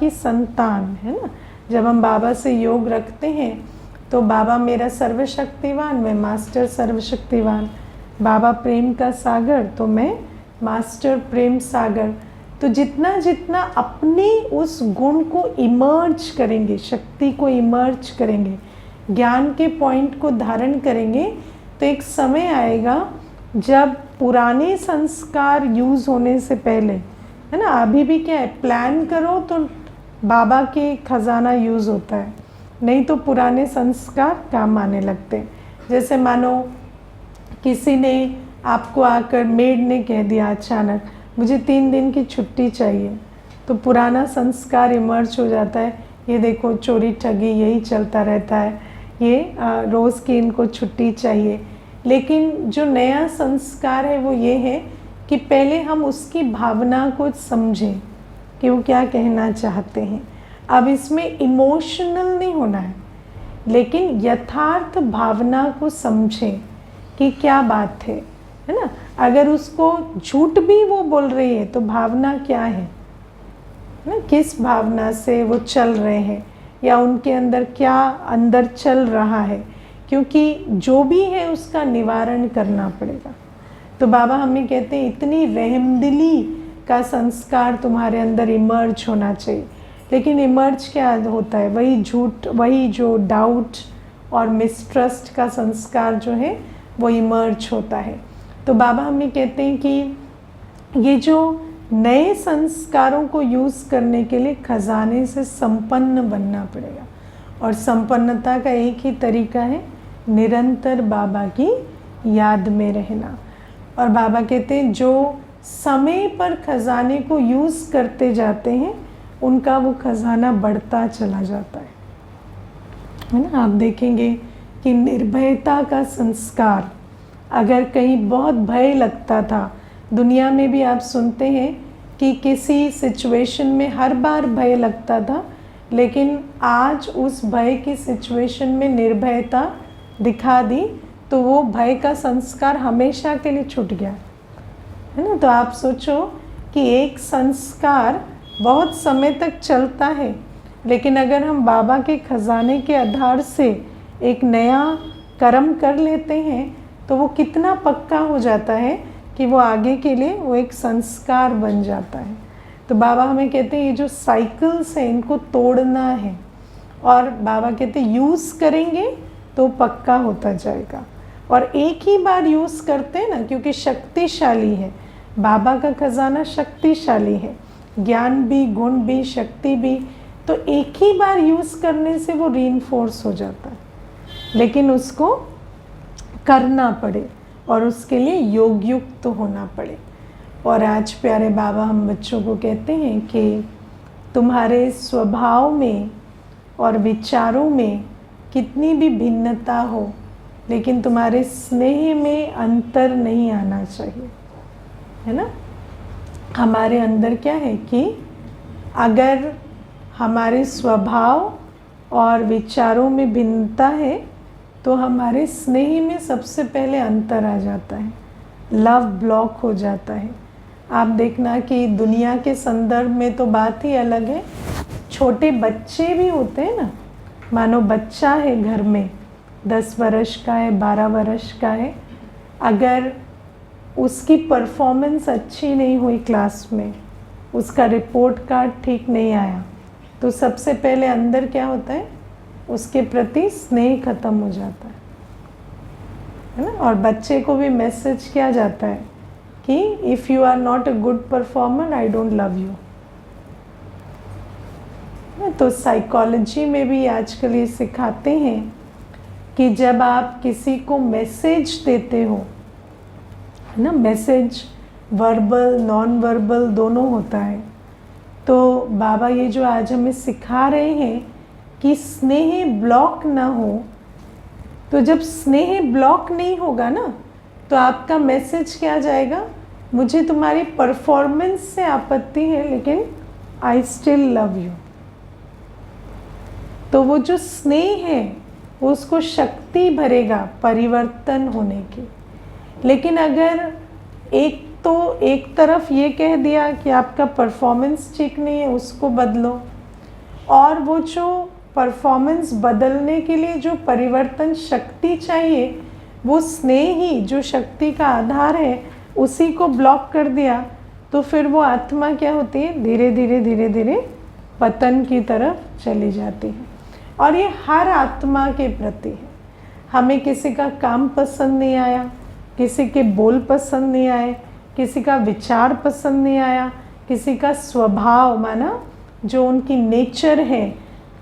की संतान, है ना। जब हम बाबा से योग रखते हैं तो बाबा मेरा सर्वशक्तिवान, मैं मास्टर सर्वशक्तिवान, बाबा प्रेम का सागर, तो मैं मास्टर प्रेम सागर। तो जितना जितना अपने उस गुण को इमर्ज करेंगे, शक्ति को इमर्ज करेंगे, ज्ञान के पॉइंट को धारण करेंगे, तो एक समय आएगा जब पुराने संस्कार यूज़ होने से पहले, है ना। अभी भी क्या है, प्लान करो तो बाबा के खजाना यूज़ होता है, नहीं तो पुराने संस्कार काम आने लगते हैं। जैसे मानो किसी ने आपको आकर, मेड ने कह दिया अचानक मुझे 3 दिन की छुट्टी चाहिए, तो पुराना संस्कार इमर्ज हो जाता है, ये देखो चोरी ठगी यही चलता रहता है, ये रोज़ की इनको छुट्टी चाहिए। लेकिन जो नया संस्कार है वो ये है कि पहले हम उसकी भावना को समझें कि वो क्या कहना चाहते हैं। अब इसमें इमोशनल नहीं होना है, लेकिन यथार्थ भावना को समझें कि क्या बात है ना। अगर उसको झूठ भी वो बोल रही है तो भावना क्या है ना, किस भावना से वो चल रहे हैं, या उनके अंदर क्या अंदर चल रहा है, क्योंकि जो भी है उसका निवारण करना पड़ेगा। तो बाबा हमें कहते हैं इतनी रहमदिली का संस्कार तुम्हारे अंदर इमर्ज होना चाहिए। लेकिन इमर्ज क्या होता है? वही झूठ, वही जो डाउट और मिसट्रस्ट का संस्कार जो है वो इमर्ज होता है। तो बाबा हमें कहते हैं कि ये जो नए संस्कारों को यूज़ करने के लिए खजाने से संपन्न बनना पड़ेगा, और संपन्नता का एक ही तरीका है, निरंतर बाबा की याद में रहना। और बाबा कहते हैं जो समय पर खजाने को यूज़ करते जाते हैं उनका वो खजाना बढ़ता चला जाता है ना। आप देखेंगे कि निर्भयता का संस्कार, अगर कहीं बहुत भय लगता था, दुनिया में भी आप सुनते हैं कि किसी सिचुएशन में हर बार भय लगता था, लेकिन आज उस भय की सिचुएशन में निर्भयता दिखा दी तो वो भय का संस्कार हमेशा के लिए छूट गया, है ना। तो आप सोचो कि एक संस्कार बहुत समय तक चलता है, लेकिन अगर हम बाबा के खजाने के आधार से एक नया कर्म कर लेते हैं तो वो कितना पक्का हो जाता है कि वो आगे के लिए वो एक संस्कार बन जाता है। तो बाबा हमें कहते हैं ये जो साइकिल्स हैं इनको तोड़ना है, और बाबा कहते हैं यूज़ करेंगे तो पक्का होता जाएगा। और एक ही बार यूज़ करते हैं ना, क्योंकि शक्तिशाली है बाबा का खजाना, शक्तिशाली है, ज्ञान भी, गुण भी, शक्ति भी। तो एक ही बार यूज़ करने से वो रीइंफोर्स हो जाता है, लेकिन उसको करना पड़े और उसके लिए योगयुक्त तो होना पड़े। और आज प्यारे बाबा हम बच्चों को कहते हैं कि तुम्हारे स्वभाव में और विचारों में कितनी भी भिन्नता हो, लेकिन तुम्हारे स्नेह में अंतर नहीं आना चाहिए, है ना। हमारे अंदर क्या है कि अगर हमारे स्वभाव और विचारों में भिन्नता है तो हमारे स्नेह में सबसे पहले अंतर आ जाता है, लव ब्लॉक हो जाता है। आप देखना कि दुनिया के संदर्भ में तो बात ही अलग है। छोटे बच्चे भी होते हैं ना, मानो बच्चा है घर में, 10 वर्ष का है, 12 वर्ष का है, अगर उसकी परफॉर्मेंस अच्छी नहीं हुई क्लास में, उसका रिपोर्ट कार्ड ठीक नहीं आया, तो सबसे पहले अंदर क्या होता है, उसके प्रति स्नेह खत्म हो जाता है ना। और बच्चे को भी मैसेज किया जाता है कि if you are not a good performer I don't love you. तो साइकोलॉजी में भी आजकल ये सिखाते हैं कि जब आप किसी को मैसेज देते हो, है ना, मैसेज वर्बल नॉन वर्बल दोनों होता है, तो बाबा ये जो आज हमें सिखा रहे हैं कि स्नेह ब्लॉक ना हो। तो जब स्नेह ब्लॉक नहीं होगा ना, तो आपका मैसेज क्या जाएगा, मुझे तुम्हारी परफॉर्मेंस से आपत्ति है लेकिन आई स्टिल लव यू। तो वो जो स्नेह है वो उसको शक्ति भरेगा परिवर्तन होने की। लेकिन अगर एक तरफ ये कह दिया कि आपका परफॉर्मेंस ठीक नहीं है, उसको बदलो, और वो जो परफॉर्मेंस बदलने के लिए जो परिवर्तन शक्ति चाहिए, वो स्नेह ही जो शक्ति का आधार है, उसी को ब्लॉक कर दिया, तो फिर वो आत्मा क्या होती है, धीरे धीरे पतन की तरफ चली जाती है। और ये हर आत्मा के प्रति है। हमें किसी का काम पसंद नहीं आया, किसी के बोल पसंद नहीं आए, किसी का विचार पसंद नहीं आया, किसी का स्वभाव, माना जो उनकी नेचर है,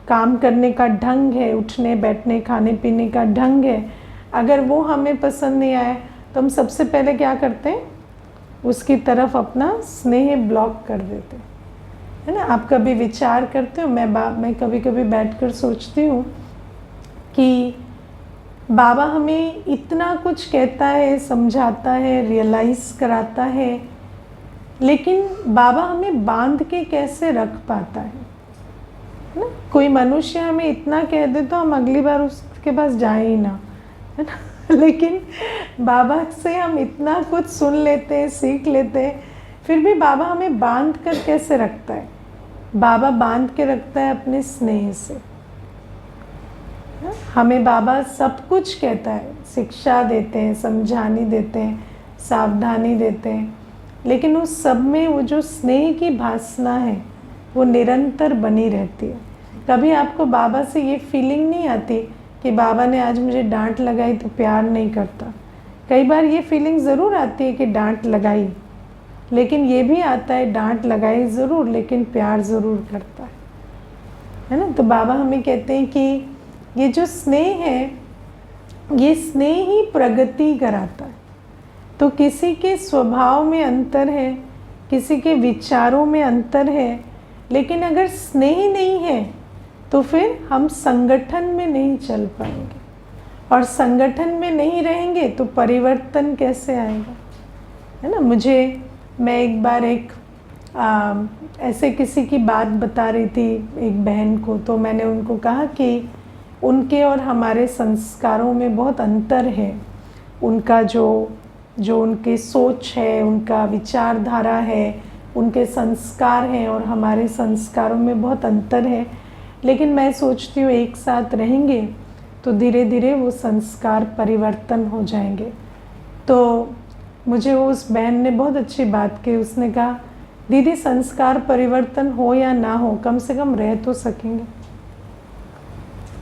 काम करने का ढंग है, उठने बैठने खाने पीने का ढंग है, अगर वो हमें पसंद नहीं आया तो हम सबसे पहले क्या करते हैं, उसकी तरफ अपना स्नेह ब्लॉक कर देते हैं, है ना। आप कभी विचार करते हो, मैं कभी कभी बैठकर सोचती हूँ कि बाबा हमें इतना कुछ कहता है, समझाता है, रियलाइज़ कराता है, लेकिन बाबा हमें बांध के कैसे रख पाता है ना। कोई मनुष्य हमें इतना कह दे तो हम अगली बार उसके पास जाए ही ना, है ना। लेकिन बाबा से हम इतना कुछ सुन लेते हैं, सीख लेते हैं, फिर भी बाबा हमें बांध कर कैसे रखता है। बाबा बांध के रखता है अपने स्नेह से। हमें बाबा सब कुछ कहता है, शिक्षा देते हैं, समझानी देते हैं, सावधानी देते हैं, लेकिन उस सब में वो जो स्नेह की भासना है वो निरंतर बनी रहती है। कभी आपको बाबा से ये फीलिंग नहीं आती कि बाबा ने आज मुझे डांट लगाई तो प्यार नहीं करता। कई बार ये फीलिंग ज़रूर आती है कि डांट लगाई, लेकिन ये भी आता है डांट लगाई ज़रूर लेकिन प्यार ज़रूर करता है ना। तो बाबा हमें कहते हैं कि ये जो स्नेह है, ये स्नेह ही प्रगति कराता है। तो किसी के स्वभाव में अंतर है, किसी के विचारों में अंतर है, लेकिन अगर स्नेह नहीं है तो फिर हम संगठन में नहीं चल पाएंगे, और संगठन में नहीं रहेंगे तो परिवर्तन कैसे आएगा, है ना। मैं एक बार ऐसे किसी की बात बता रही थी एक बहन को, तो मैंने उनको कहा कि उनके और हमारे संस्कारों में बहुत अंतर है। उनका जो उनकी सोच है, उनका विचारधारा है, उनके संस्कार हैं और हमारे संस्कारों में बहुत अंतर है। लेकिन मैं सोचती हूँ एक साथ रहेंगे तो धीरे धीरे वो संस्कार परिवर्तन हो जाएंगे। तो मुझे उस बहन ने बहुत अच्छी बात की। उसने कहा, दीदी संस्कार परिवर्तन हो या ना हो, कम से कम रह तो सकेंगे,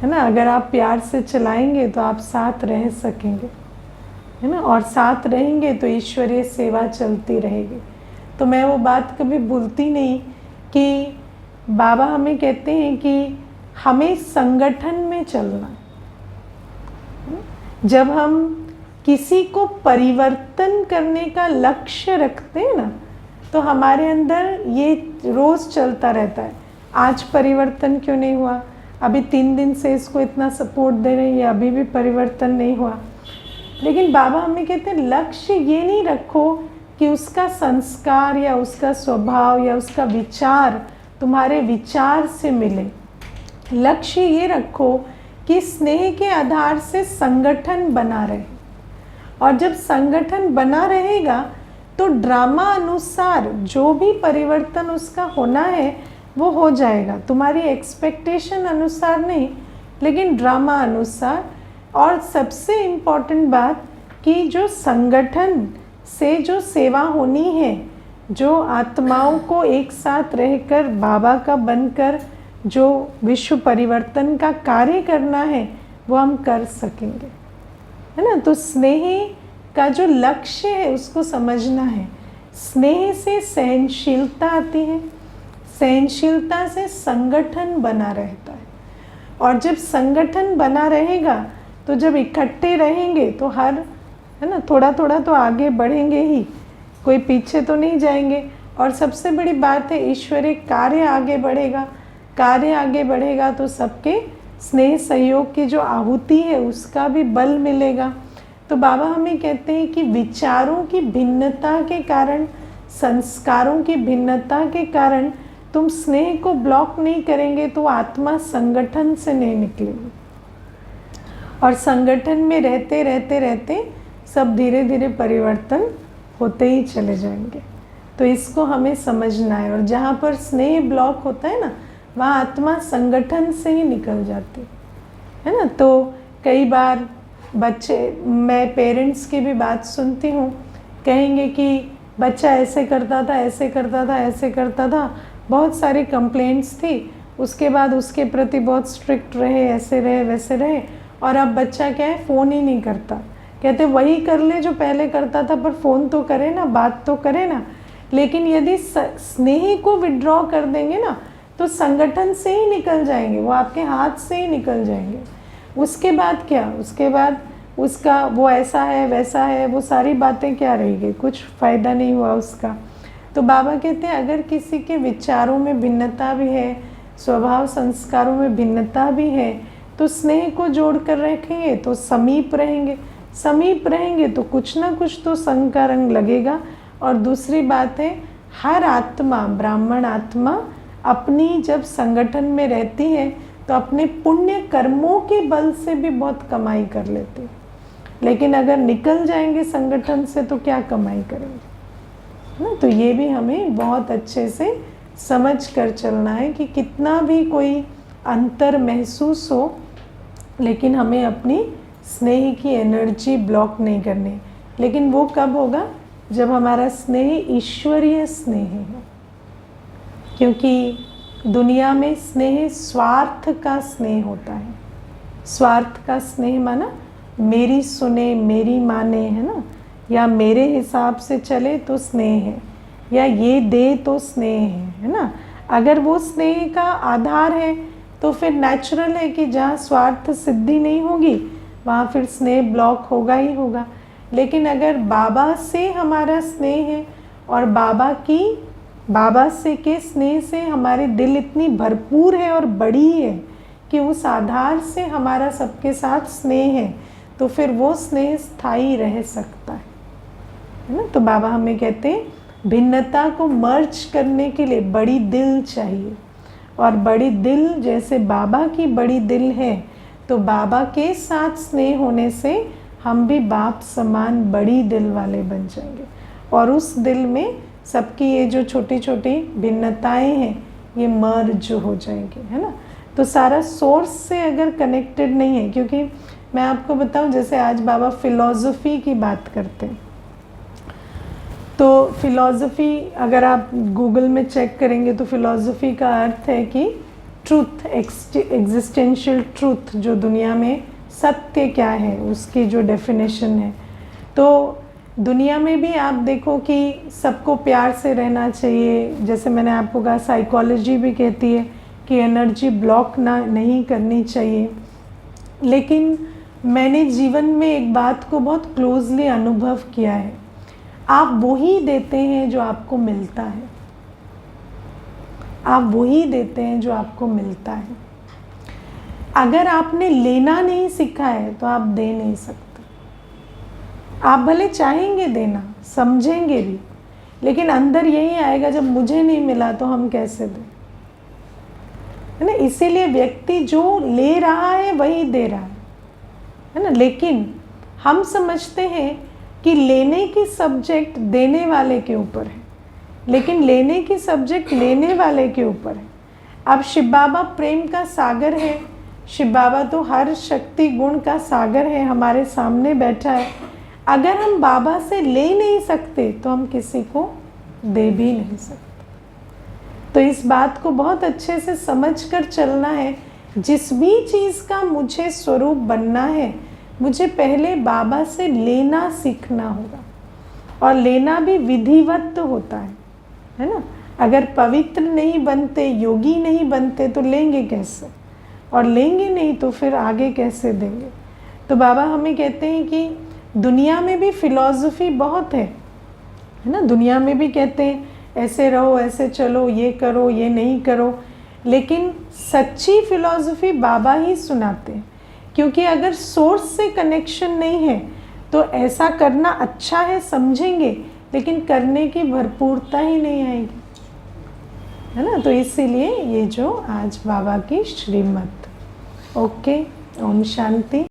है ना। अगर आप प्यार से चलाएंगे तो आप साथ रह सकेंगे, है ना। और साथ रहेंगे तो ईश्वरीय सेवा चलती रहेगी। तो मैं वो बात कभी भूलती नहीं कि बाबा हमें कहते हैं कि हमें संगठन में चलना। जब हम किसी को परिवर्तन करने का लक्ष्य रखते हैं ना, तो हमारे अंदर ये रोज़ चलता रहता है, आज परिवर्तन क्यों नहीं हुआ, अभी 3 दिन से इसको इतना सपोर्ट दे रहे हैं, अभी भी परिवर्तन नहीं हुआ। लेकिन बाबा हमें कहते हैं लक्ष्य ये नहीं रखो कि उसका संस्कार या उसका स्वभाव या उसका विचार तुम्हारे विचार से मिले। लक्ष्य ये रखो कि स्नेह के आधार से संगठन बना रहे, और जब संगठन बना रहेगा तो ड्रामा अनुसार जो भी परिवर्तन उसका होना है वो हो जाएगा। तुम्हारी एक्सपेक्टेशन अनुसार नहीं, लेकिन ड्रामा अनुसार। और सबसे इम्पॉर्टेंट बात कि जो संगठन से जो सेवा होनी है, जो आत्माओं को एक साथ रहकर बाबा का बनकर जो विश्व परिवर्तन का कार्य करना है, वो हम कर सकेंगे, है ना। तो स्नेह का जो लक्ष्य है उसको समझना है। स्नेह से सहनशीलता आती है, सहनशीलता से संगठन बना रहता है, और जब संगठन बना रहेगा तो जब इकट्ठे रहेंगे तो है ना, थोड़ा थोड़ा तो आगे बढ़ेंगे ही, कोई पीछे तो नहीं जाएंगे। और सबसे बड़ी बात है, ईश्वरीय कार्य आगे बढ़ेगा। कार्य आगे बढ़ेगा तो सबके स्नेह सहयोग की जो आहुति है उसका भी बल मिलेगा। तो बाबा हमें कहते हैं कि विचारों की भिन्नता के कारण, संस्कारों की भिन्नता के कारण तुम स्नेह को ब्लॉक नहीं करेंगे तो आत्मा संगठन से नहीं निकलेगी, और संगठन में रहते रहते रहते सब धीरे धीरे परिवर्तन होते ही चले जाएंगे। तो इसको हमें समझना है। और जहाँ पर स्नेह ब्लॉक होता है ना, वहाँ आत्मा संगठन से ही निकल जाती है ना। तो कई बार मैं पेरेंट्स की भी बात सुनती हूँ, कहेंगे कि बच्चा ऐसे करता था, ऐसे करता था, ऐसे करता था, बहुत सारी कंप्लेंट्स थी, उसके बाद उसके प्रति बहुत स्ट्रिक्ट रहे, ऐसे रहे वैसे रहे, और अब बच्चा क्या है, फ़ोन ही नहीं करता। कहते वही कर ले जो पहले करता था, पर फ़ोन तो करे ना, बात तो करे ना। लेकिन यदि स्नेह को विड्रॉ कर देंगे ना, तो संगठन से ही निकल जाएंगे, वो आपके हाथ से ही निकल जाएंगे। उसके बाद क्या, उसके बाद उसका वो ऐसा है वैसा है, वो सारी बातें क्या रहेगी, कुछ फ़ायदा नहीं हुआ उसका। तो बाबा कहते हैं अगर किसी के विचारों में भिन्नता भी है, स्वभाव संस्कारों में भिन्नता भी है, तो स्नेह को जोड़ कर रखेंगे तो समीप रहेंगे, समीप रहेंगे तो कुछ ना कुछ तो संग का रंग लगेगा। और दूसरी बात है, हर आत्मा, ब्राह्मण आत्मा अपनी जब संगठन में रहती है तो अपने पुण्य कर्मों के बल से भी बहुत कमाई कर लेती है। लेकिन अगर निकल जाएंगे संगठन से तो क्या कमाई करेंगे ना। तो ये भी हमें बहुत अच्छे से समझ कर चलना है कि कितना भी कोई अंतर महसूस हो, लेकिन हमें अपनी स्नेह की एनर्जी ब्लॉक नहीं करनी। लेकिन वो कब होगा, जब हमारा स्नेह ईश्वरीय स्नेह है। क्योंकि दुनिया में स्नेह स्वार्थ का स्नेह होता है। स्वार्थ का स्नेह माना मेरी सुने मेरी माने, है ना, या मेरे हिसाब से चले तो स्नेह है, या ये दे तो स्नेह है ना। अगर वो स्नेह का आधार है तो फिर नेचुरल है कि जहाँ स्वार्थ सिद्धि नहीं होगी वहाँ फिर स्नेह ब्लॉक होगा ही होगा। लेकिन अगर बाबा से हमारा स्नेह है और बाबा से के स्नेह से हमारे दिल इतनी भरपूर है और बड़ी है कि उस आधार से हमारा सबके साथ स्नेह है, तो फिर वो स्नेह स्थायी रह सकता है है ना। तो बाबा हमें कहते हैं भिन्नता को मर्ज करने के लिए बड़ी दिल चाहिए, और बड़ी दिल जैसे बाबा की बड़ी दिल है, तो बाबा के साथ स्नेह होने से हम भी बाप समान बड़ी दिल वाले बन जाएंगे, और उस दिल में सबकी ये जो छोटी छोटी भिन्नताएं हैं ये मर्ज हो जाएंगी, है ना। तो सारा सोर्स से अगर कनेक्टेड नहीं है, क्योंकि मैं आपको बताऊं जैसे आज बाबा फिलॉसफी की बात करते हैं, तो फिलॉसफी अगर आप गूगल में चेक करेंगे तो फिलॉसफी का अर्थ है कि ट्रूथ, एग्जिस्टेंशियल ट्रूथ, जो दुनिया में सत्य क्या है उसकी जो डेफिनेशन है। तो दुनिया में भी आप देखो कि सबको प्यार से रहना चाहिए, जैसे मैंने आपको कहा साइकोलॉजी भी कहती है कि एनर्जी ब्लॉक नहीं करनी चाहिए। लेकिन मैंने जीवन में एक बात को बहुत क्लोजली अनुभव किया है, आप वही देते हैं जो आपको मिलता है, आप वही देते हैं जो आपको मिलता है। अगर आपने लेना नहीं सीखा है तो आप दे नहीं सकते। आप भले चाहेंगे देना, समझेंगे भी, लेकिन अंदर यही आएगा जब मुझे नहीं मिला तो हम कैसे दें, है ना। इसीलिए व्यक्ति जो ले रहा है वही दे रहा है ना। लेकिन हम समझते हैं कि लेने की सब्जेक्ट देने वाले के ऊपर है, लेकिन लेने की सब्जेक्ट लेने वाले के ऊपर है। अब शिव बाबा प्रेम का सागर है, शिव बाबा तो हर शक्ति गुण का सागर है, हमारे सामने बैठा है। अगर हम बाबा से ले नहीं सकते तो हम किसी को दे भी नहीं सकते। तो इस बात को बहुत अच्छे से समझ कर चलना है। जिस भी चीज़ का मुझे स्वरूप बनना है, मुझे पहले बाबा से लेना सीखना होगा, और लेना भी विधिवत होता है ना। अगर पवित्र नहीं बनते, योगी नहीं बनते तो लेंगे कैसे, और लेंगे नहीं तो फिर आगे कैसे देंगे। तो बाबा हमें कहते हैं कि दुनिया में भी फिलॉसफी बहुत है ना। दुनिया में भी कहते हैं ऐसे रहो, ऐसे चलो, ये करो, ये नहीं करो, लेकिन सच्ची फिलॉसफी बाबा ही सुनाते हैं। क्योंकि अगर सोर्स से कनेक्शन नहीं है तो ऐसा करना अच्छा है समझेंगे, लेकिन करने की भरपूरता ही नहीं आएगी, है ना। तो इसीलिए ये जो आज बाबा की श्रीमत। ओके, ओम शांति।